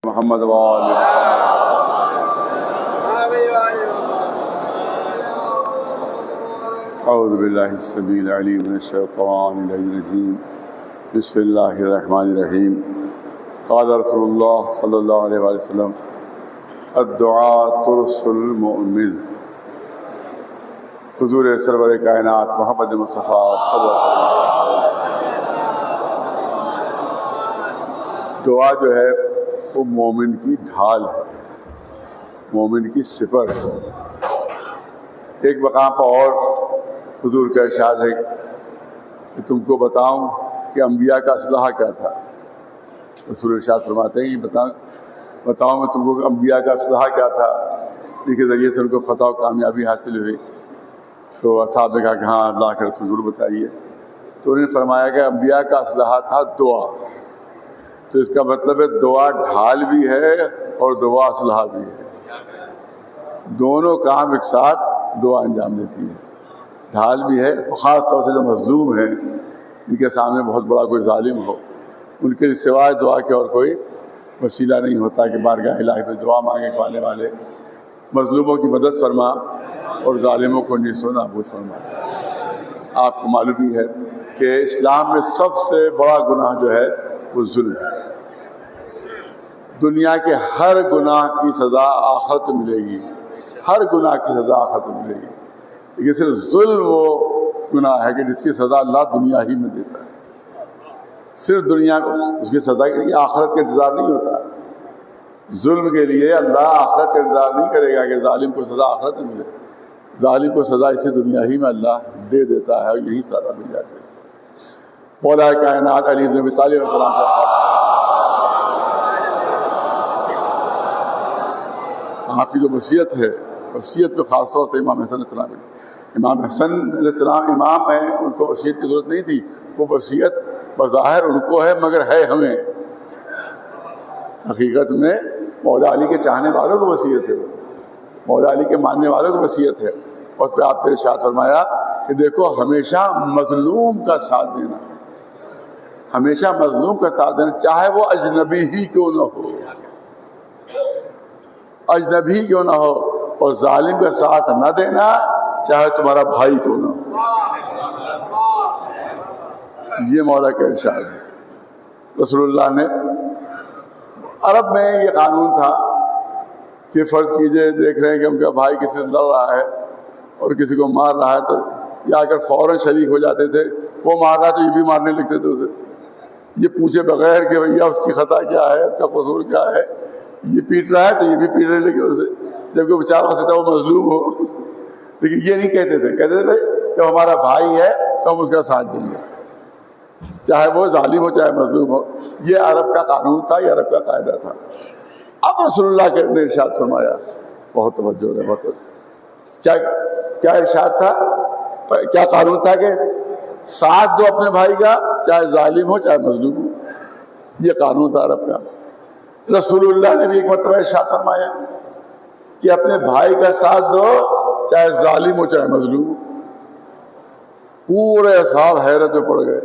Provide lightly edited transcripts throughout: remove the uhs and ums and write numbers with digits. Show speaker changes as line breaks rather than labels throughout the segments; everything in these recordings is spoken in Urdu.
محمد وآل اعوذ باللہ السمیع العلیم من الشیطان الرجیم بسم اللہ الرحمن الرحیم قال رسول اللہ صلی اللہ علیہ وآلہ وسلم الدعاء ترس المؤمن. حضور سرور کائنات محمد مصطفیٰ صلی اللہ علیہ وسلم دعا جو ہے وہ مومن کی ڈھال ہے، مومن کی سپر ہے. ایک مقام پر اور حضور کا ارشاد ہے کہ تم کو بتاؤں کہ انبیاء کا اسلحہ کیا تھا. رسول ارشاد فرماتے ہیں کہ بتاؤں میں تم کو کہ انبیاء کا اسلحہ کیا تھا، جس کے ذریعے سے ان کو فتح و کامیابی حاصل ہوئی. تو اصحاب نے کہا کہ ہاں اللہ کے رسول ضرور بتائیے. تو انہوں نے فرمایا کہ انبیاء کا اسلحہ تھا دعا. تو اس کا مطلب ہے دعا ڈھال بھی ہے اور دعا اسلحہ بھی ہے. دونوں کام ایک ساتھ دعا انجام دیتی ہے. ڈھال بھی ہے، خاص طور سے جو مظلوم ہیں، ان کے سامنے بہت بڑا کوئی ظالم ہو، ان کے سوائے دعا کے اور کوئی وسیلہ نہیں ہوتا کہ بارگاہ الہی میں دعا مانگے پانے والے. مظلوموں کی مدد فرما اور ظالموں کو نیست و نابود فرما. آپ کو معلوم ہی ہے کہ اسلام میں سب سے بڑا گناہ جو ہے وہ ظلم ہے. دنیا کے ہر گناہ کی سزا آخرت میں ملے گی، ہر گناہ کی سزا آخرت میں ملے گی، لیکن صرف ظلم وہ گناہ ہے کہ جس کی سزا اللہ دنیا ہی میں دیتا ہے. صرف دنیا کو اس کی سزا کے لیے آخرت کا انتظار نہیں ہوتا. ظلم کے لیے اللہ آخرت کا انتظار نہیں کرے گا کہ ظالم کو سزا آخرت میں ملے. ظالم کو سزا اسی دنیا ہی میں اللہ دے دیتا ہے اور یہی سزا مل جاتی ہے. مولا کائنات علی بن ابی طالب علیہ السلام کا آپ کی جو وصیت ہے، وصیت پہ خاص طور سے امام حسن علیہ السلام، امام حسن علیہ السلام امام ہیں، ان کو وصیت کی ضرورت نہیں تھی. وہ وصیت بظاہر ان کو ہے مگر ہے ہمیں. حقیقت میں مولا علی کے چاہنے والوں کو وصیت ہے، مولا علی کے ماننے والوں کو وصیت ہے. اور اس پہ آپ نے ارشاد فرمایا کہ دیکھو ہمیشہ مظلوم کا ساتھ دینا، ہمیشہ مظلوم کا ساتھ دینا، چاہے وہ اجنبی ہی کیوں نہ ہو، اجنبی کیوں نہ ہو. اور ظالم کا ساتھ نہ دینا چاہے تمہارا بھائی کیوں نہ ہو. یہ مولا کا ارشاد ہے. رسول اللہ نے عرب میں یہ قانون تھا کہ فرض کیجئے دیکھ رہے ہیں کہ ان کا بھائی کسی سے لڑ رہا ہے اور کسی کو مار رہا ہے تو یہ آ کر فوراً شریک ہو جاتے تھے. وہ مار رہا ہے تو یہ بھی مارنے لگتے تھے اسے، یہ پوچھے بغیر کہ بھیا اس کی خطا کیا ہے، اس کا قصور کیا ہے. یہ پیٹ رہا ہے تو یہ بھی پیٹنے لگے اسے، جبکہ بیچارہ ہو سکتا ہے وہ مظلوم ہو. لیکن یہ نہیں کہتے تھے، کہتے تھے بھائی جب ہمارا بھائی ہے تو ہم اس کا ساتھ دیں گے، چاہے وہ ظالم ہو چاہے مظلوم ہو. یہ عرب کا قانون تھا، یہ عرب کا قاعدہ تھا. اب رسول اللہ نے ارشاد فرمایا، بہت توجہ ہے، بہت کیا ارشاد تھا، کیا قانون تھا کہ ساتھ دو اپنے بھائی کا، چاہے ظالم ہو چاہے مظلوم ہو. یہ قانون تھا عرب کا. رسول اللہ نے بھی ایک مرتبہ ارشاد فرمایا کہ اپنے بھائی کا ساتھ دو چاہے ظالم ہو چاہے مظلوم ہو. پورے اصحاب حیرت میں پڑ گئے،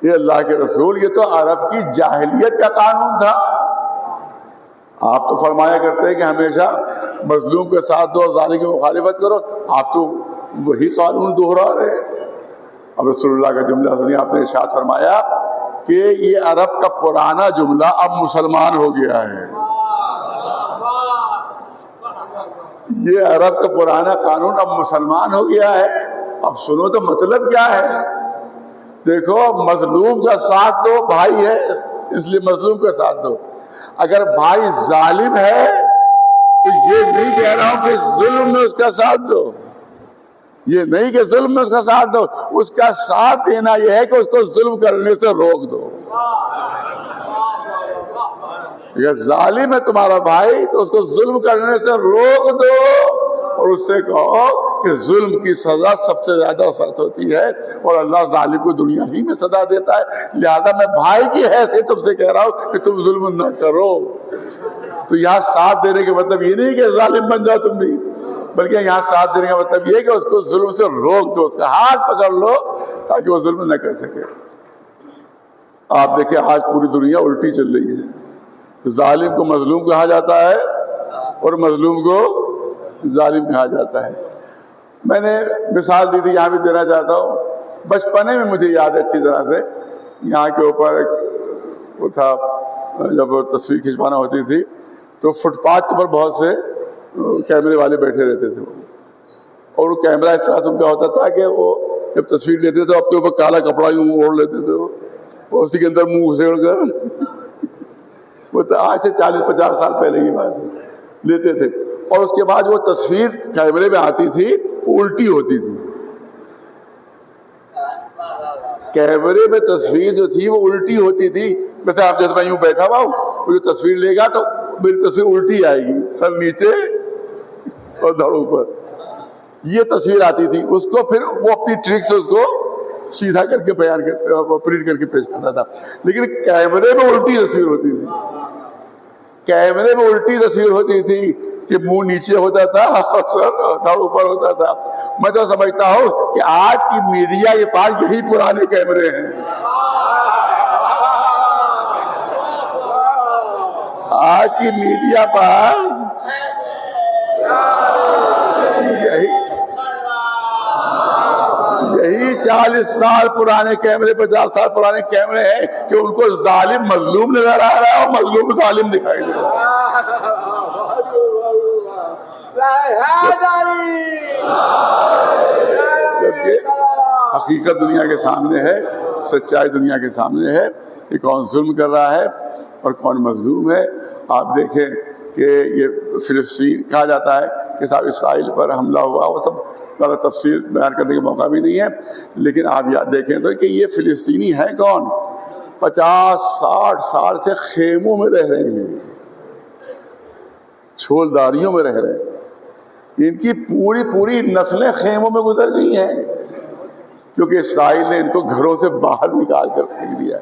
یہ اللہ کے رسول، یہ تو عرب کی جاہلیت کا قانون تھا. آپ تو فرمایا کرتے ہیں کہ ہمیشہ مظلوم کے ساتھ دو، ظالم کی مخالفت کرو. آپ تو وہی قانون دوہرا رہے. اب رسول اللہ کا جملہ سنیے، آپ نے ارشاد فرمایا کہ یہ عرب کا پرانا جملہ اب مسلمان ہو گیا ہے. یہ عرب کا پرانا قانون اب مسلمان ہو گیا ہے. اب سنو تو مطلب کیا ہے. دیکھو مظلوم کا ساتھ دو، بھائی ہے اس لیے مظلوم کا ساتھ دو. اگر بھائی ظالم ہے تو یہ نہیں کہہ رہا ہوں کہ ظلم میں اس کا ساتھ دو، یہ نہیں کہ ظلم میں اس کا ساتھ دو. اس کا ساتھ دینا یہ ہے کہ اس کو ظلم کرنے سے روک دو. اگر ظالم ہے تمہارا بھائی تو اس کو ظلم کرنے سے روک دو اور اس سے کہو کہ ظلم کی سزا سب سے زیادہ سخت ہوتی ہے اور اللہ ظالم کو دنیا ہی میں سزا دیتا ہے. لہذا میں بھائی کی حیثیت تم سے کہہ رہا ہوں کہ تم ظلم نہ کرو. تو یہاں ساتھ دینے کا مطلب یہ نہیں کہ ظالم بن جاؤ تم بھی، بلکہ یہاں ساتھ دینے کا مطلب یہ کہ اس کو ظلم سے روک دو، اس کا ہاتھ پکڑ لو تاکہ وہ ظلم نہ کر سکے. آپ دیکھیں آج پوری دنیا الٹی چل رہی ہے. ظالم کو مظلوم کہا جاتا ہے اور مظلوم کو ظالم کہا جاتا ہے. میں نے مثال دی تھی, یہاں بھی دینا چاہتا ہوں. بچپنے میں مجھے یاد ہے اچھی طرح سے, یہاں کے اوپر وہ تھا, جب تصویر کھنچوانا ہوتی تھی تو فٹ پاتھ کے اوپر بہت سے کیمرے والے بیٹھے رہتے تھے, اور وہ کیمرہ اس طرح سے ان کا ہوتا تھا کہ وہ جب تصویر لیتے تھے اپنے اوپر کالا کپڑا یوں اوڑھ لیتے تھے, وہ اسی کے اندر منہ گھسیڑ کر, وہ تو آج سے 40-50 سال پہلے کی بات ہے, لیتے تھے. اور اس کے بعد وہ تصویر کیمرے میں آتی تھی وہ الٹی ہوتی تھی. کیمرے میں تصویر جو تھی وہ الٹی ہوتی تھی. ویسے آپ جیسے میں یوں بیٹھا ہوا ہوں, وہ جو تصویر لے گا تو میری تصویر الٹی آئے گی, سر نیچے اور دھڑ اوپر, یہ تصویر آتی تھی. اس کو پھر وہ اپنی ٹرک سے اس کو سیدھا کر کے بیان پرنٹ کر کے پیش کرتا تھا. لیکن کیمرے میں الٹی تصویر ہوتی تھی, کیمرے میں الٹی تصویر ہوتی تھی کہ منہ نیچے ہوتا تھا اور سر دھڑ اوپر ہوتا تھا. میں تو سمجھتا ہوں کہ آج کی میڈیا کے پاس یہی پرانے کیمرے ہیں. آج کی میڈیا پر یہی 40 سال پرانے کیمرے, 50 سال پرانے کیمرے ہیں کہ ان کو ظالم مظلوم نظر آ رہا ہے اور مظلوم ظالم دکھائی دے رہا ہے. جبکہ حقیقت دنیا کے سامنے ہے, سچائی دنیا کے سامنے ہے کہ کون ظلم کر رہا ہے اور کون مظلوم ہے. آپ دیکھیں کہ یہ فلسطین کہا جاتا ہے کہ صاحب اسرائیل پر حملہ ہوا, وہ سب ذرا تفصیل بیان کرنے کا موقع بھی نہیں ہے. لیکن آپ یاد دیکھیں تو کہ یہ فلسطینی ہیں کون, 50-60 سال سے خیموں میں رہ رہے ہیں, چھولداریوں میں رہ رہے ہیں. ان کی پوری نسلیں خیموں میں گزر گئی ہیں کیونکہ اسرائیل نے ان کو گھروں سے باہر نکال کر پھینک دیا.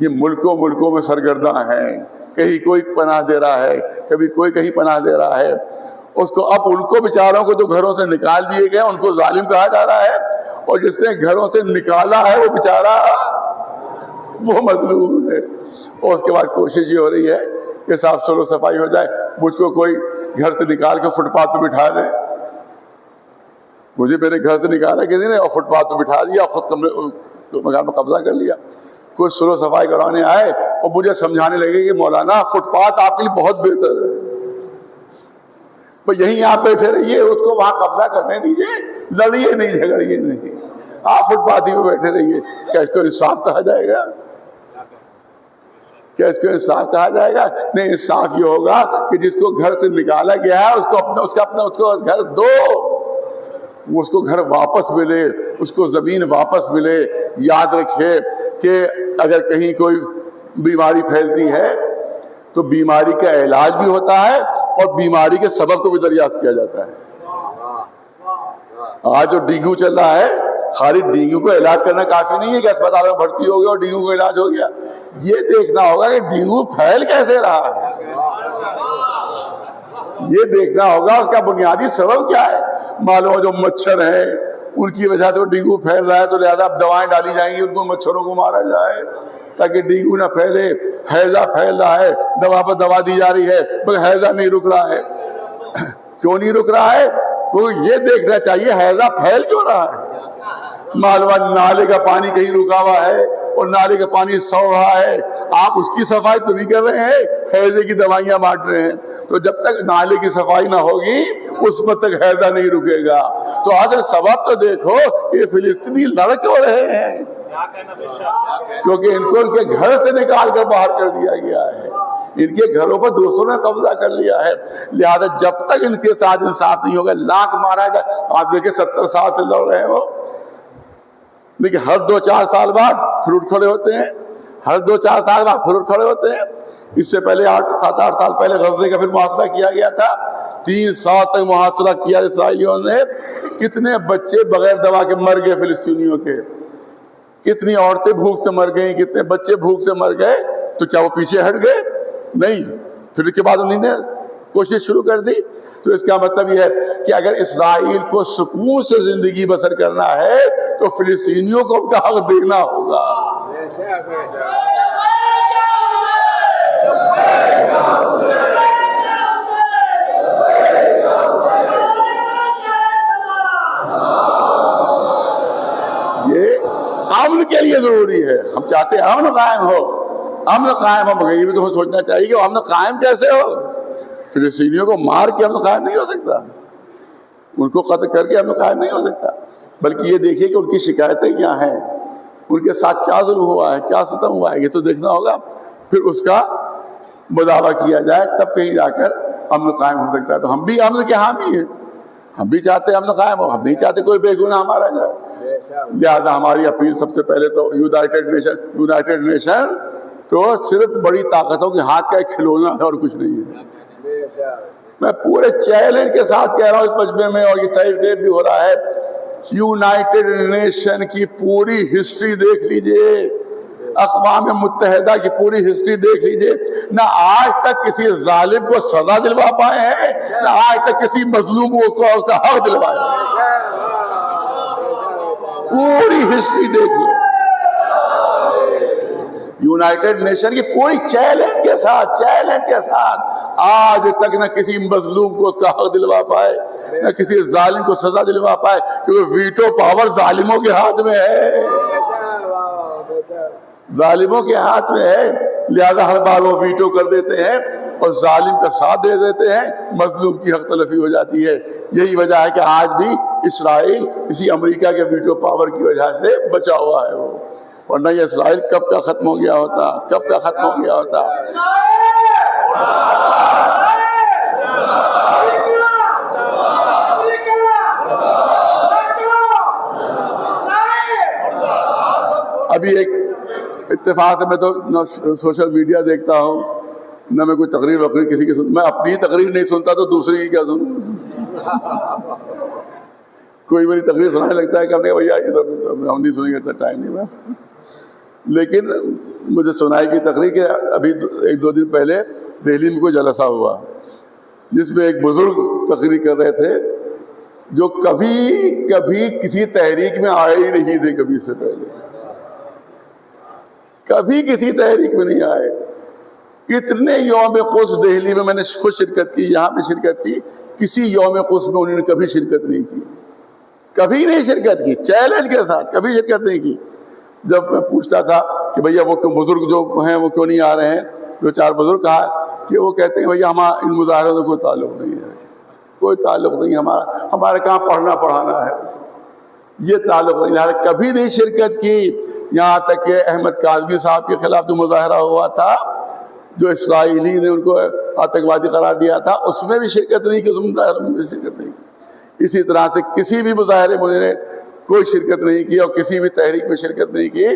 یہ ملکوں میں سرگرداں ہیں, کہیں کوئی پناہ دے رہا ہے, کبھی کوئی کہیں پناہ دے رہا ہے. اس کو اب ان کو بیچاروں کو جو گھروں سے نکال دیے گئے ان کو ظالم کہا جا رہا ہے, اور جس نے گھروں سے نکالا ہے وہ بیچارہ وہ مظلوم ہے. اور اس کے بعد کوشش یہ ہو رہی ہے کہ صاف سلو صفائی ہو جائے. مجھ کو کوئی گھر سے نکال کے فٹ پاتھ پہ بٹھا دے, مجھے میرے گھر سے نکالا کسی نے اور فٹ پاتھ پہ بٹھا دیا, خود مکان میں قبضہ کر لیا. کوئی سلو صفائی کروانے آئے اور مجھے سمجھانے لگے کہ مولانا فٹ پاتھ آپ کے لیے بہت بہتر ہے, یہیں آپ بیٹھے رہیے, اس کو وہاں قبضہ کرنے دیجیے, لڑیے نہیں, جھگڑیے نہیں, آپ فٹ پاتھ ہی پہ بیٹھے رہیے. کیا اس کو انصاف کہا جائے گا؟ کیا اس کو انصاف کہا جائے گا؟ نہیں, انصاف یہ ہوگا کہ جس کو گھر سے نکالا گیا ہے اس کو گھر دو, اس کو گھر واپس ملے, اس کو زمین واپس ملے. یاد رکھیے کہ اگر کہیں کوئی بیماری پھیلتی ہے تو بیماری کا علاج بھی ہوتا ہے اور بیماری کے سبب کو بھی دریافت کیا جاتا ہے. آج جو ڈینگو چل رہا ہے, خالی ڈینگو کو علاج کرنا کافی نہیں ہے کہ اسپتال میں بھرتی ہو گیا اور ڈینگو کا علاج ہو گیا. یہ دیکھنا ہوگا کہ ڈینگو پھیل کیسے رہا ہے, یہ دیکھنا ہوگا اس کا بنیادی سبب کیا ہے. معلوم جو مچھر ہیں ان کی وجہ سے ڈینگو پھیل رہا ہے, تو لہذا اب دوائیں ڈالی جائیں گی ان کو مچھروں کو مارا جائے تاکہ ڈینگو نہ پھیلے. ہیضہ پھیل رہا ہے, دوا پر دوا دی جا رہی ہے, مگر ہیضہ نہیں رک رہا ہے. کیوں نہیں رک رہا ہے؟ کیونکہ یہ دیکھنا چاہیے ہیضہ پھیل کیوں رہا ہے. معلوم نالے کا پانی کہیں رکا ہوا ہے اور نالے کا پانی سو رہا ہے, آپ اس کی صفائی تو نہیں کر رہے ہیں, ہیضے کی دوائیاں بانٹ رہے ہیں. تو جب تک نالے کی صفائی نہ ہوگی اس وقت تک ہیضہ نہیں رکے گا. تو حاضر سبب تو دیکھو کہ فلسطینی لڑ کیوں رہے ہیں, کیونکہ ان کو ان کے گھر سے نکال کر باہر کر دیا گیا ہے, ان کے گھروں پر دوسروں نے قبضہ کر لیا ہے. لہذا جب تک ان کے ساتھ انصاف نہیں ہوگا, لاکھ مارا جائے. آپ دیکھیں 70 سال سے لڑ رہے ہو, لیکن ہر 2-4 سال بعد پھر اٹھ کھڑے ہوتے ہیں, ہر 2-4 سال بعد پھر اٹھ کھڑے ہوتے ہیں. اس سے پہلے 7-8 سال پہلے غزے کا پھر محاصرہ کیا گیا تھا, 3 سال تک محاصرہ کیا اسرائیلیوں نے. کتنے بچے بغیر دوا کے مر گئے فلسطینیوں کے, کتنی عورتیں بھوک سے مر گئیں, کتنے بچے بھوک سے مر گئے. تو کیا وہ پیچھے ہٹ گئے؟ نہیں, پھر اس کے بعد انہوں نے کوشش شروع کر دی. تو اس کا مطلب یہ ہے کہ اگر اسرائیل کو سکون سے زندگی بسر کرنا ہے تو فلسطینیوں کو ان کا حق دینا ہوگا. یہ ضروری ہے. ہم چاہتے ہیں امن قائم ہو، امن قائم ہو، مگر یہ بھی تو سوچنا چاہیے کہ امن قائم کیسے ہو. فلسطینیوں کو مار کے امن قائم نہیں ہو سکتا، ان کو قتل کر کے امن قائم نہیں ہو سکتا، بلکہ یہ دیکھیے کہ ان کی شکایتیں کیا ہیں، ان کے ساتھ کیا ظلم ہوا ہے، کیا ستم ہوا ہے، یہ تو دیکھنا ہوگا. پھر اس کا مداوع کیا جائے، تب کہیں جا کر امن قائم ہو سکتا ہے. تو ہم بھی امن کے حامی ہیں، ہم بھی چاہتے ہیں امن قائم ہو، ہم نہیں چاہتے کوئی بے گناہ مارا جائے. لہٰذا ہماری اپیل سب سے پہلے تو یونائٹڈ نیشن تو صرف بڑی طاقتوں کے ہاتھ کا ایک کھلونا ہے اور کچھ نہیں ہے. میں پورے چیلنج کے ساتھ کہہ رہا ہوں اس مجمع میں، اور یہ ٹیپ بھی ہو رہا ہے، یونائٹڈ نیشن کی پوری ہسٹری دیکھ لیجئے، اقوام متحدہ کی پوری ہسٹری دیکھ لیجئے، نہ آج تک کسی ظالم کو سزا دلوا پائے ہیں، نہ آج تک کسی مظلوم کو اس کا حق دلوایا. پوری ہسٹری دیکھ لو، یونائٹڈ نیشن کی پوری چیلنج کے ساتھ آج تک نہ کسی مظلوم کو اس کا حق دلوا پائے، نہ کسی ظالم کو سزا دلوا پائے، کیونکہ ویٹو پاور ظالموں کے ہاتھ میں ہے، ظالموں کے ہاتھ میں ہے. لہذا ہر بار وہ ویٹو کر دیتے ہیں اور ظالم کا ساتھ دے دیتے ہیں، مظلوم کی حق تلفی ہو جاتی ہے. یہی وجہ ہے کہ آج بھی اسرائیل اسی امریکہ کے ویٹو پاور کی وجہ سے بچا ہوا ہے. وہ ورنہ یہ اسرائیل کب کا ختم ہو گیا ہوتا، کب کا ختم ہو گیا ہوتا. ابھی ایک اتفاق سے میں تو نہ سوشل میڈیا دیکھتا ہوں، نہ میں کوئی تقریر وقریر کسی کی میں اپنی تقریر نہیں سنتا تو دوسری کی کیا سنوں. کوئی میری تقریر سنانے لگتا ہے کہ بھیا ہم نہیں سنیں گے، اتنا ٹائم نہیں میں. لیکن مجھے سنائی کی تقریر کہ ابھی ایک دو دن پہلے دہلی میں کوئی جلسہ ہوا جس میں ایک بزرگ تقریر کر رہے تھے جو کبھی کسی تحریک میں آئے ہی نہیں تھے، کبھی اس سے پہلے کبھی کسی تحریک میں نہیں آئے. اتنے یوم قدس دہلی میں نے خود شرکت کی، یہاں پہ شرکت کی، کسی یوم قدس میں انہوں نے کبھی شرکت نہیں کی، کبھی نہیں شرکت کی، چیلنج کے ساتھ کبھی شرکت نہیں کی. جب میں پوچھتا تھا کہ بھیا وہ بزرگ جو ہیں وہ کیوں نہیں آ رہے ہیں، دو چار بزرگ کہا کہ وہ کہتے ہیں بھیا ہمارا ان مظاہروں سے کوئی تعلق نہیں ہے، کوئی تعلق نہیں، ہمارے کہاں پڑھنا پڑھانا ہے، یہ تعلق نہیں. کبھی نہیں شرکت کی. یہاں تک کہ احمد کاظمی صاحب کے خلاف جو مظاہرہ ہوا تھا، جو اسرائیلی نے ان کو آتنکوادی قرار دیا تھا، اس میں بھی شرکت نہیں کی، اس مظاہرے میں بھی شرکت نہیں کی. اسی طرح سے کسی بھی مظاہرے میں انہوں نے کوئی شرکت نہیں کی اور کسی بھی تحریک میں شرکت نہیں کی.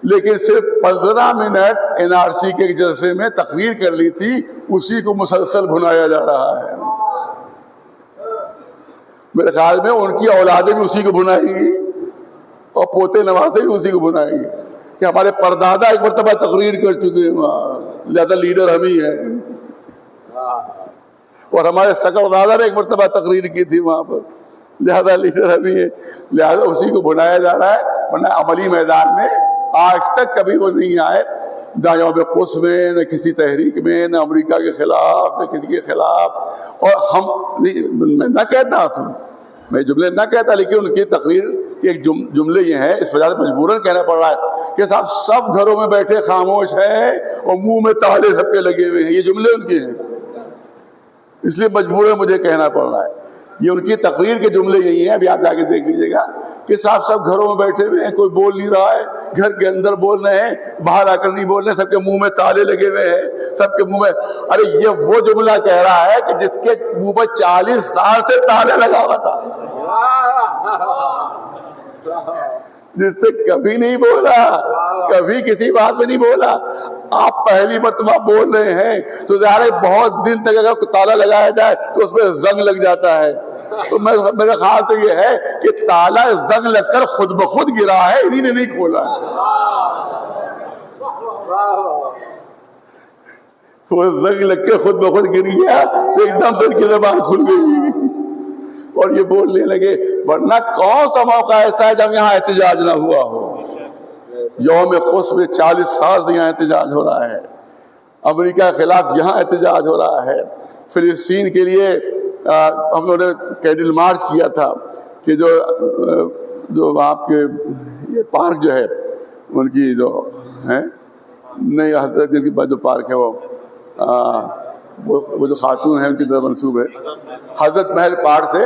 لیکن صرف 15 منٹ NRC کے جلسے میں تقریر کر لی تھی، اسی کو مسلسل بھنایا جا رہا ہے. میرے خیال میں ان کی اولادیں بھی اسی کو بھنائیں گی اور پوتے نوازے بھی اسی کو بھنائیں گے کہ ہمارے پردادا ایک مرتبہ تقریر کر چکے ہیں وہاں، لہذا لیڈر ہم ہی ہیں، اور ہمارے سکر دادا نے ایک مرتبہ تقریر کی تھی وہاں پر، لہذا لیڈر ہم ہی ہیں. لہذا اسی کو بھنایا جا رہا ہے. ورنہ عملی میدان میں آج تک کبھی وہ نہیں آئے، نہ یوم قدس میں، نہ کسی تحریک میں، نہ امریکہ کے خلاف، نہ کسی کے خلاف. اور میں نہ کہتا ہوں، میں جملے نہ کہتا، لیکن ان کی تقریر کے ایک جملے یہ ہیں، اس وجہ سے مجبوراً کہنا پڑ رہا ہے کہ صاحب سب گھروں میں بیٹھے خاموش ہیں اور منہ میں تالے سب کے لگے ہوئے ہیں. یہ جملے ان کے ہیں، اس لیے مجبوراً مجھے کہنا پڑ رہا ہے. یہ ان کی تقریر کے جملے یہی ہیں، ابھی آپ جا کے دیکھ لیجیے گا کہ صاحب سب گھروں میں بیٹھے ہوئے ہیں، کوئی بول نہیں رہا ہے، گھر کے اندر بول رہے ہیں، باہر آ کر نہیں بول رہے ہیں، سب کے منہ میں تالے لگے ہوئے ہیں، سب کے منہ میں. ارے یہ وہ جملہ کہہ رہا ہے کہ جس کے منہ پر 40 سال سے تالے لگا ہوا تھا، جس سے کبھی نہیں بولا، کبھی کسی بات میں نہیں بولا. آپ پہلی مرتبہ بول رہے ہیں تو ظاہر ہے بہت دن تک اگر تالا لگایا جائے تو اس میں زنگ لگ جاتا ہے. تو میرا خیال تو یہ ہے کہ تالا زنگ لگ کر خود بخود گرا ہے، انہی نے نہیں کھولا ہے. وہ زنگ لگ کے خود بخود گر گیا تو ایک دم سے ان کی زبان کھل گئی اور یہ بولنے لگے. ورنہ کون سا موقع ایسا ہے جب یہاں احتجاج نہ ہوا ہو؟ یوم قدس میں 40 سال سے یہاں احتجاج ہو رہا ہے، امریکہ کے خلاف یہاں احتجاج ہو رہا ہے. فلسطین کے لیے ہم لوگوں نے کینڈل مارچ کیا تھا کہ جو آپ کے یہ پارک جو ہے ان کی جو ہیں نہیں حضرت کی جو پارک ہے وہ جو خاتون ہیں ان کی طرف منسوب ہے، حضرت محل پارک سے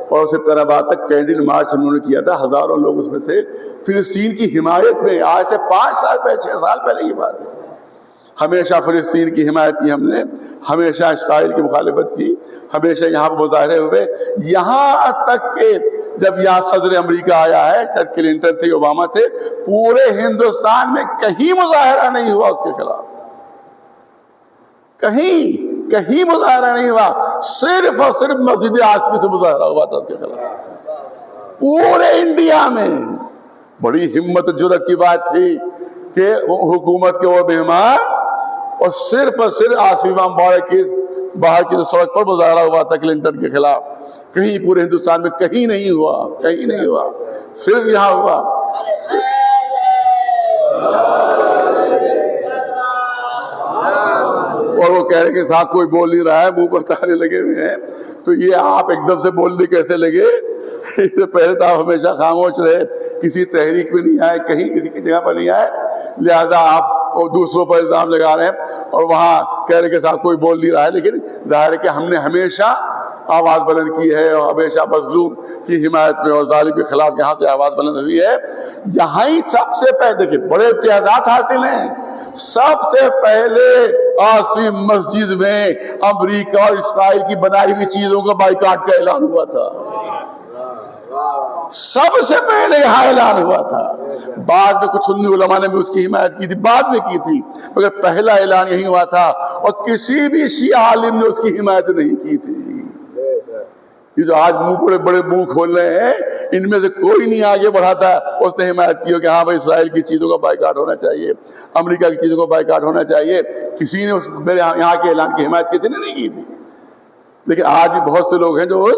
اور سکندرآباد تک کینڈل مارچ انہوں نے کیا تھا، ہزاروں لوگ اس میں تھے، فلسطین کی حمایت میں۔ آج سے 5 سال پہلے 6 سال پہلے کی بات ہے۔ ہمیشہ فلسطین کی حمایت کی ہم نے، ہمیشہ اسرائیل کی مخالفت کی، ہمیشہ یہاں پر مظاہرے ہوئے، یہاں تک کہ جب یہاں صدر امریکہ آیا ہے، چاہے کلنٹن تھے اوباما تھے، پورے ہندوستان میں کہیں مظاہرہ نہیں ہوا اس کے خلاف، کہیں مظاہرہ نہیں ہوا، صرف اور صرف مسجد عاصمی سے مظاہرہ ہوا تھا اس کے خلاف پورے انڈیا میں۔ بڑی ہمت و جرأت کی بات تھی کہ حکومت کے وہ مہمان اور صرف عاصم مبارک کی باہر کی سڑک پر مظاہرہ ہوا تھا کلنٹن کے خلاف، کہیں پورے ہندوستان میں کہیں نہیں ہوا، صرف یہاں ہوا۔ اور وہ کہہ رہے کہ صاحب کوئی بول نہیں رہا ہے، منہ پر تالے لگے ہوئے ہیں، تو یہ آپ ایک دم سے بولنے کیسے لگے؟ اس سے پہلے تو آپ ہمیشہ خاموش رہے، کسی تحریک میں نہیں آئے، کہیں کسی کی جگہ پر نہیں آئے، لہذا آپ دوسروں پر الزام لگا رہے ہیں اور وہاں کہہ رہے کہ صاحب کوئی بول نہیں رہا ہے۔ لیکن ظاہر ہے کہ ہم نے ہمیشہ آواز بلند کی ہے اور ہمیشہ مظلوم کی حمایت میں اور ظالم کے خلاف یہاں سے آواز بلند ہوئی ہے۔ یہاں ہی سب سے پہلے دیکھیں بڑے امتیازات حاصل ہیں، سب سے پہلے عاصم مسجد میں امریکہ اور اسرائیل کی بنائی ہوئی چیزوں کا بائیکاٹ کا اعلان ہوا تھا، سب سے پہلے یہاں اعلان ہوا تھا۔ بعد میں کچھ سنی علماء نے بھی اس کی حمایت کی تھی، بعد میں کی تھی، مگر پہلا اعلان یہی ہوا تھا، اور کسی بھی شیعہ عالم نے اس کی حمایت نہیں کی تھی۔ یہ جو آج بڑے منہ کھول رہے ہیں، ان میں سے کوئی نہیں آگے بڑھا تھا اس نے حمایت کی ہو کہ ہاں بھائی اسرائیل کی چیزوں کا بائیکاٹ ہونا چاہیے، امریکہ کی چیزوں کا بائیکاٹ ہونا چاہیے۔ کسی نے میرے یہاں کے اعلان کی حمایت کسی نے نہیں کی تھی، لیکن آج بھی بہت سے لوگ ہیں جو اس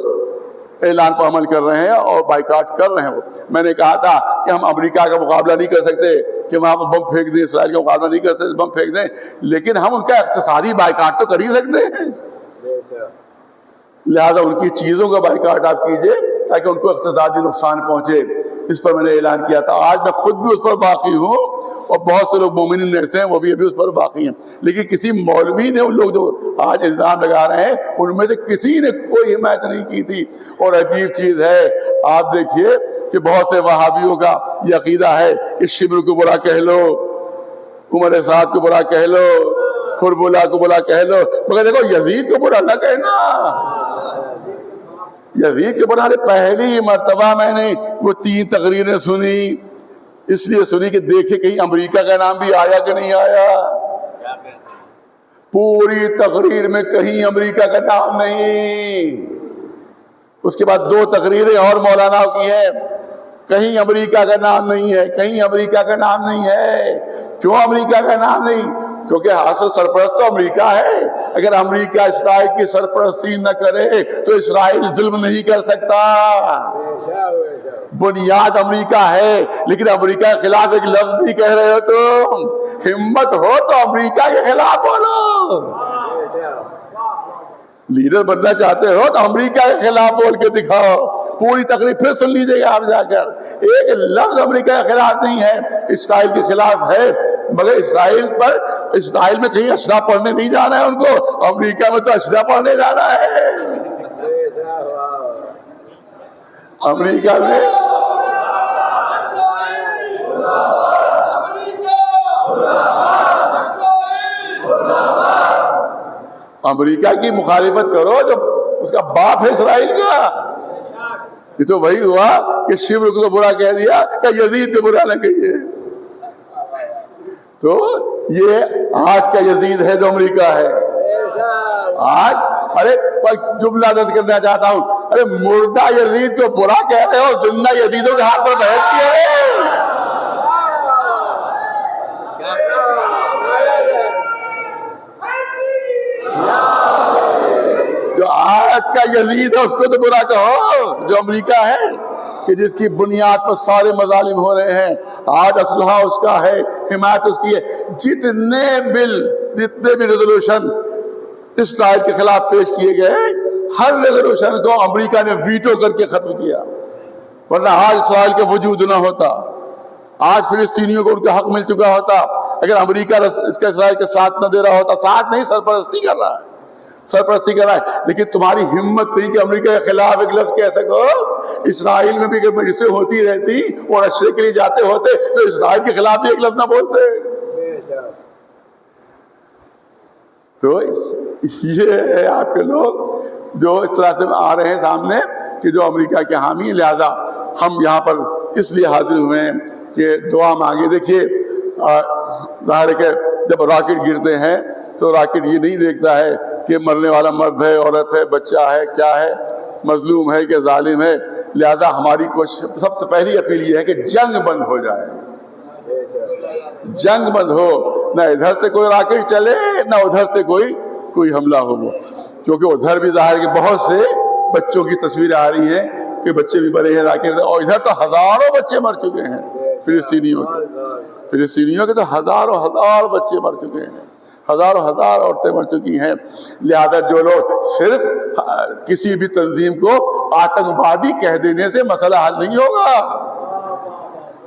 اعلان پر عمل کر رہے ہیں اور بائیکاٹ کر رہے ہیں۔ میں نے کہا تھا کہ ہم امریکہ کا مقابلہ نہیں کر سکتے کہ وہاں پر بم پھینک دیں، اسرائیل کا مقابلہ نہیں کر سکتے بم پھینک دیں، لیکن ہم ان کا اقتصادی بائیکاٹ تو کر ہی سکتے ہیں، لہذا ان کی چیزوں کا بائیکاٹ آپ کیجئے تاکہ ان کو اقتصادی نقصان پہنچے۔ اس پر میں نے اعلان کیا تھا، آج میں خود بھی اس پر باقی ہوں اور بہت سے لوگ مومنین ایسے ہیں وہ بھی ابھی اس پر باقی ہیں، لیکن کسی مولوی نے، ان لوگ جو آج الزام لگا رہے ہیں ان میں سے کسی نے کوئی حمایت نہیں کی تھی۔ اور عجیب چیز ہے، آپ دیکھیے کہ بہت سے وہابیوں کا یہ عقیدہ ہے کہ شبر کو برا کہہ لو، عمر سعد کو برا کہہ لو، کربلا کو برا کہہ لو، مگر دیکھو یزید کو برا نہ کہنا، یزید کے بنا پہلی مرتبہ میں نے وہ 3 تقریریں سنی، اس لیے سنی کہ دیکھے کہیں امریکہ کا نام بھی آیا کہ نہیں آیا۔ پوری تقریر میں کہیں امریکہ کا نام نہیں۔ اس کے بعد 2 تقریریں اور مولانا کی ہیں، کہیں امریکہ کا نام نہیں ہے، کہیں امریکہ کا نام نہیں ہے۔ کیوں امریکہ کا نام نہیں؟ کیونکہ حاصل سرپرست تو امریکہ ہے، اگر امریکہ اسرائیل کی سرپرستی نہ کرے تو اسرائیل ظلم نہیں کر سکتا۔ بنیاد امریکہ ہے، لیکن امریکہ کے خلاف ایک لفظ نہیں کہہ رہے ہو تم، ہمت ہو تو امریکہ کے خلاف بولو۔ لیڈر بننا چاہتے ہو تو امریکہ کے خلاف بول کے دکھاؤ۔ پوری تقریر پھر سن لیجیے گا آپ جا کر، ایک لفظ امریکہ کے خلاف نہیں ہے، اسرائیل کے خلاف ہے، مگر اسرائیل میں کہیں اشرا پڑھنے نہیں جانا ہے ان کو، امریکہ میں تو اشرا پڑھنے جانا ہے۔ امریکہ میں امریکہ کی مخالفت کرو جو اس کا باپ ہے اسرائیل کا۔ یہ تو وہی ہوا کہ شیو کو برا کہہ دیا کہ یزید کو برا نہ کہیے۔ تو یہ آج کا یزید ہے جو امریکہ ہے آج۔ ارے جملہ درج کرنا چاہتا ہوں، ارے مردہ یزید کو برا کہہ رہے ہو، زندہ یزیدوں کے ہاتھ پر بحث کیا ہے۔ جو آج کا یزید ہے اس کو تو برا کہو، جو امریکہ ہے کہ جس کی بنیاد پر سارے مظالم ہو رہے ہیں۔ آج اسلحہ اس کا ہے، حمایت اس کی ہے۔ جتنے بھی ریزولوشن اسرائیل کے خلاف پیش کیے گئے، ہر ریزولوشن کو امریکہ نے ویٹو کر کے ختم کیا، ورنہ آج اسرائیل کا وجود نہ ہوتا۔ آج فلسطینیوں کو ان کا حق مل چکا ہوتا، اگر امریکہ اس کے اسرائیل کے ساتھ نہ دے رہا ہوتا، ساتھ نہیں، سرپرستی کر رہا ہے، سرپرستی کر رہا ہے، لیکن تمہاری ہمت نہیں کہ امریکہ کے خلاف ایک لفظ کہہ سکو۔ اسرائیل میں بھی اگر مجلسیں ہوتی رہتی اور اشرے کے لیے جاتے ہوتے تو اسرائیل کے خلاف بھی ایک لفظ نہ بولتے۔ تو یہ ہے آپ کے لوگ جو اس طرح سے آ رہے ہیں سامنے کہ جو امریکہ کے حامی ہیں، لہذا ہم یہاں پر اس لیے حاضر ہوئے ہیں کہ دعا مانگے۔ دیکھیے ظاہر ہے کہ جب راکٹ گرتے ہیں تو راکٹ یہ نہیں دیکھتا ہے کہ مرنے والا مرد ہے، عورت ہے، بچہ ہے، کیا ہے، مظلوم ہے کہ ظالم ہے۔ لہذا ہماری کوشش، سب سے پہلی اپیل یہ ہے کہ جنگ بند ہو جائے، جنگ بند ہو، نہ ادھر سے کوئی راکٹ چلے نہ ادھر سے کوئی حملہ ہو، کیونکہ ادھر بھی ظاہر کہ بہت سے بچوں کی تصویریں آ رہی ہیں کہ بچے بھی مرے ہیں راکٹ سے، اور ادھر تو ہزاروں بچے مر چکے ہیں فلسطینیوں کے تو ہزار بچے مر چکے ہیں، ہزار عورتیں مر چکی ہیں۔ لہذا جو لوگ صرف کسی بھی تنظیم کو آتنکوادی کہہ دینے سے مسئلہ حل نہیں ہوگا،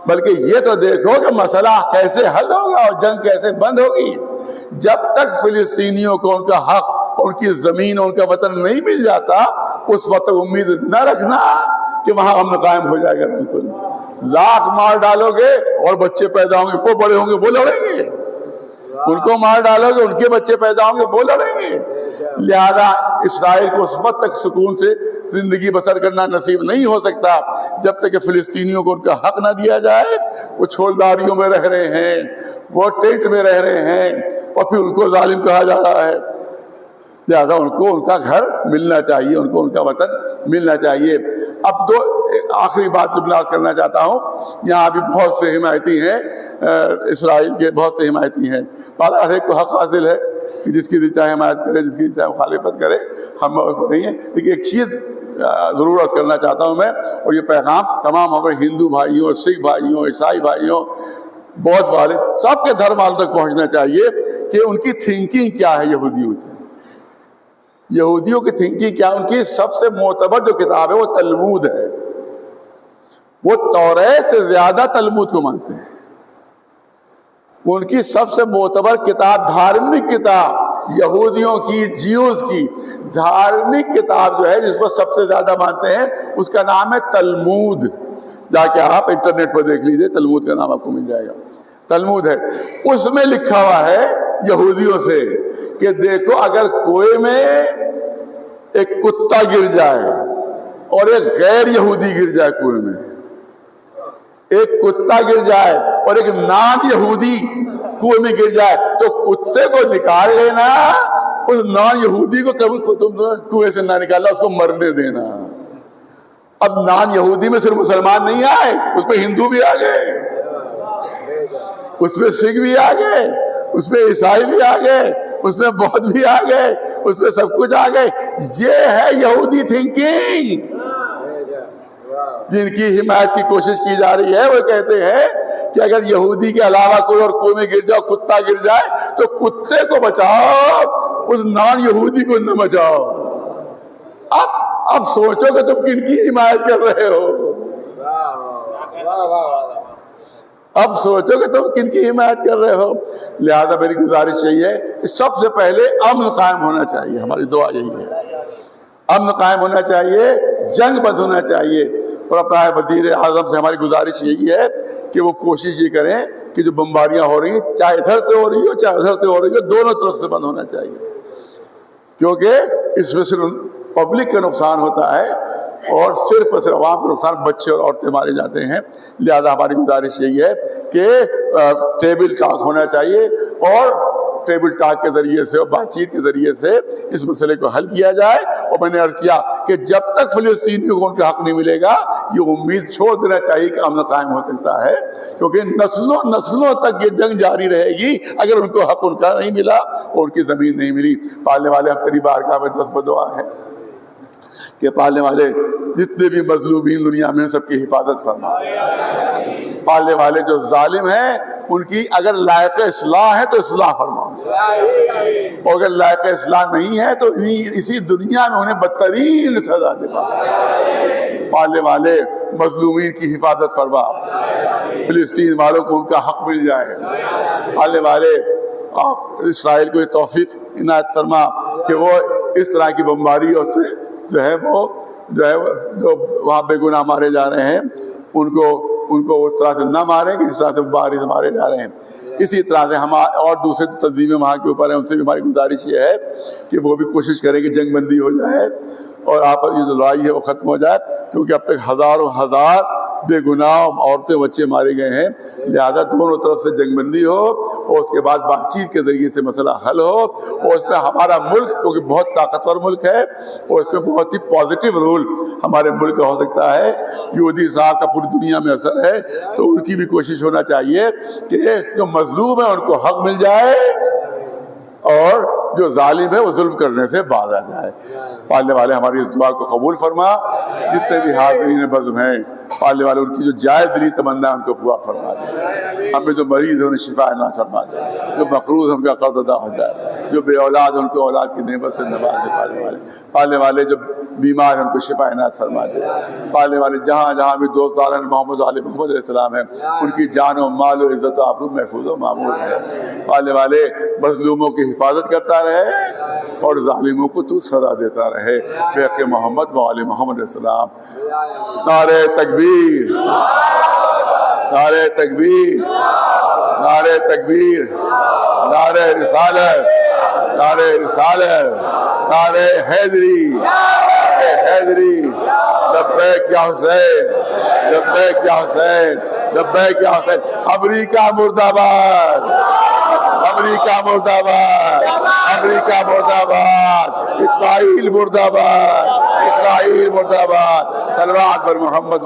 بلکہ یہ تو دیکھو کہ مسئلہ کیسے حل ہوگا اور جنگ کیسے بند ہوگی۔ جب تک فلسطینیوں کو ان کا حق، ان کی زمین، ان کا وطن نہیں مل جاتا، اس وقت امید نہ رکھنا کہ وہاں امن قائم ہو جائے گا۔ بالکل لاکھ مار ڈالو گے اور بچے پیدا ہوں گے، وہ بڑے ہوں گے وہ لڑیں گے، ان کو مار ڈالو گے ان کے بچے پیدا ہوں گے وہ لڑیں گے۔ لہذا اسرائیل کو اس وقت تک سکون سے زندگی بسر کرنا نصیب نہیں ہو سکتا جب تک کہ فلسطینیوں کو ان کا حق نہ دیا جائے۔ وہ چھولداریوں میں رہ رہے ہیں، وہ ٹینٹ میں رہ رہے ہیں، اور پھر ان کو ظالم کہا جا رہا ہے۔ لہذا ان کو ان کا گھر ملنا چاہیے، ان کو ان کا وطن ملنا چاہیے۔ اب آخری بات جو میں کرنا چاہتا ہوں، یہاں بھی بہت سے حمایتی ہیں، اسرائیل کے بہت سے حمایتی ہیں، ہر ایک کو حق حاصل ہے کہ جس کی چاہے حمایت کرے، جس کی چاہے مخالفت کرے، ہم نہیں ہیں۔ لیکن ایک چیز ضرورت کرنا چاہتا ہوں میں، اور یہ پیغام تمام ہمارے ہندو بھائیوں، سکھ بھائیوں، عیسائی بھائیوں، بودھ والے، سب کے دھرم والوں تک پہنچنا چاہیے کہ ان کی تھنکنگ کیا ہے۔ یہودیوں کی تھنکنگ کیا؟ ان کی سب سے معتبر جو کتاب ہے وہ تلمود ہے، وہ توریت سے زیادہ تلمود کو مانتے ہیں۔ ان کی سب سے معتبر کتاب، دھارمک کتاب، یہودیوں کی، جیوز کی دھارمک کتاب جو ہے جس کو سب سے زیادہ مانتے ہیں، اس کا نام ہے تلمود۔ جا کے آپ انٹرنیٹ پر دیکھ لیجئے، تلمود کا نام آپ کو مل جائے گا، تلمود ہے۔ اس میں لکھا ہوا ہے یہودیوں سے کہ دیکھو، اگر کوئے میں ایک کتا گر جائے اور ایک غیر یہودی گر جائے، کنویں میں ایک کتا گر جائے اور ایک نان یہودی کنویں میں گر جائے، تو کتے کو نکال لینا، اس نان یہودی کو تم کنویں سے نہ نکالنا، اس کو مرنے دینا۔ اب نان یہودی میں صرف مسلمان نہیں آئے، اس میں ہندو بھی آ گئے، اس میں سکھ بھی آ گئے، اس میں عیسائی بھی آ گئے، اس میں بودھ بھی آ گئے، اس میں سب کچھ آ گئے۔ یہ ہے یہودی تھنکنگ جن کی حمایت کی کوشش کی جا رہی ہے۔ وہ کہتے ہیں کہ اگر یہودی کے علاوہ کوئی اور کنویں میں گر جاؤ، کتا گر جائے، تو کتے کو بچاؤ، اس نان یہودی کو نہ بچاؤ۔ اب سوچو کہ تم کن کی حمایت کر رہے ہو، اب سوچو کہ تم کن کی حمایت کر رہے ہو۔ لہذا میری گزارش یہی ہے کہ سب سے پہلے امن قائم ہونا چاہیے، ہماری دعا یہی ہے، امن قائم ہونا چاہیے، جنگ بند ہونا چاہیے۔ اور اپنا وزیر اعظم سے ہماری گزارش یہی ہے کہ وہ کوشش یہ کریں کہ جو بمباریاں ہو رہی ہیں، چاہے ادھر سے ہو رہی ہو چاہے ادھر سے ہو رہی ہو، دونوں طرف سے بند ہونا چاہیے، کیونکہ اس میں صرف پبلک کا نقصان ہوتا ہے اور صرف عوام کا نقصان، بچے اور عورتیں مارے جاتے ہیں۔ لہذا ہماری گزارش یہی ہے کہ ٹیبل ٹاک ہونا چاہیے، اور ٹیبل ٹاک کے ذریعے سے اور بات چیت کے ذریعے سے اس مسئلے کو حل کیا جائے۔ اور میں نے عرض کیا کہ جب تک فلسطینیوں کو ان کا حق نہیں ملے گا، یہ امید چھوڑ دینا چاہیے کہ امن قائم ہو سکتا ہے، کیونکہ نسلوں تک یہ جنگ جاری رہے گی اگر ان کو حق ان کا نہیں ملا اور ان کی زمین نہیں ملی۔ پالنے والے ہم تیری بارگاہ میں دست بدعا ہے کہ پالنے والے جتنے بھی مظلومین دنیا میں سب کی حفاظت فرما، پالنے والے جو ظالم ہیں ان کی اگر لائق اصلاح ہے تو اصلاح فرماؤ، اور اگر لائق اصلاح نہیں ہے تو اسی دنیا میں انہیں بدترین سزا دے۔ پالنے والے مظلومین کی حفاظت فرما، فلسطین والوں کو ان کا حق مل جائے۔ اللہ والے آپ اسرائیل کو یہ توفیق عنایت فرما کہ وہ اس طرح کی بمباریوں سے جو ہے جو وہاں بے گناہ مارے جا رہے ہیں ان کو اس طرح سے نہ ماریں کہ جس طرح سے بمباری سے مارے جا رہے ہیں۔ اسی طرح سے ہم اور دوسرے تنظیمیں وہاں کے اوپر ہیں، ان سے بھی ہماری گزارش یہ ہے کہ وہ بھی کوشش کریں کہ جنگ بندی ہو جائے اور آپس کی جو لڑائی ہے وہ ختم ہو جائے، کیونکہ اب تک ہزاروں ہزار بے گناہ عورتیں بچے مارے گئے ہیں۔ لہذا دونوں طرف سے جنگ بندی ہو اور اس کے بعد بات چیت کے ذریعے سے مسئلہ حل ہو، اور اس پہ ہمارا ملک کیونکہ بہت طاقتور ملک ہے اور اس پہ بہت ہی پازیٹیو رول ہمارے ملک کا ہو سکتا ہے۔ یہودی صاحب کا پوری دنیا میں اثر ہے، تو ان کی بھی کوشش ہونا چاہیے کہ جو مظلوم ہے ان کو حق مل جائے اور جو ظالم ہے وہ ظلم کرنے سے باز آ جائے۔ پالنے والے ہماری اس دعا کو قبول فرما، جتنے بھی حاضرین بزم ہیں پالنے والے ان کی جو جائز دلی تمنا ہے ان کو پورا فرما دے۔ ہمیں جو مریض ہیں انہیں شفا عنایت فرما دے، جو مقروض ہیں ان کا قرض ادا ہو جائے، جو بے اولاد ان کو اولاد کی نعمت سے نواز دے۔ پالنے والے جو بیمار ہیں ان کو شفا عنایت فرما دے۔ پالنے والے جہاں جہاں بھی دوست داران محمد و آل محمد علیہ السلام ہیں ان کی جان و مال و عزت و آبرو محفوظ و معمور ہے۔ پالنے والے مظلوموں کی حفاظت کرتا رہے اور ظالموں کو تو سزا دیتا رہے بے حق محمد و آل محمد علیہ السلام۔ نعرہ تکبیر، نعرہ تکبیر، نعرہ تکبیر، نعرہ رسالت، نعرہ رسالت، نعرہ حیدری، حیدری، لبیک یا حسین، لبیک یا حسین، لبیک یا حسین۔ امریکہ مرد آباد، امریکہ مرد آباد، امریکہ مرد آباد، اسرائیل مرد آباد، اسرائیل مرد آباد۔ صلوات بر محمد۔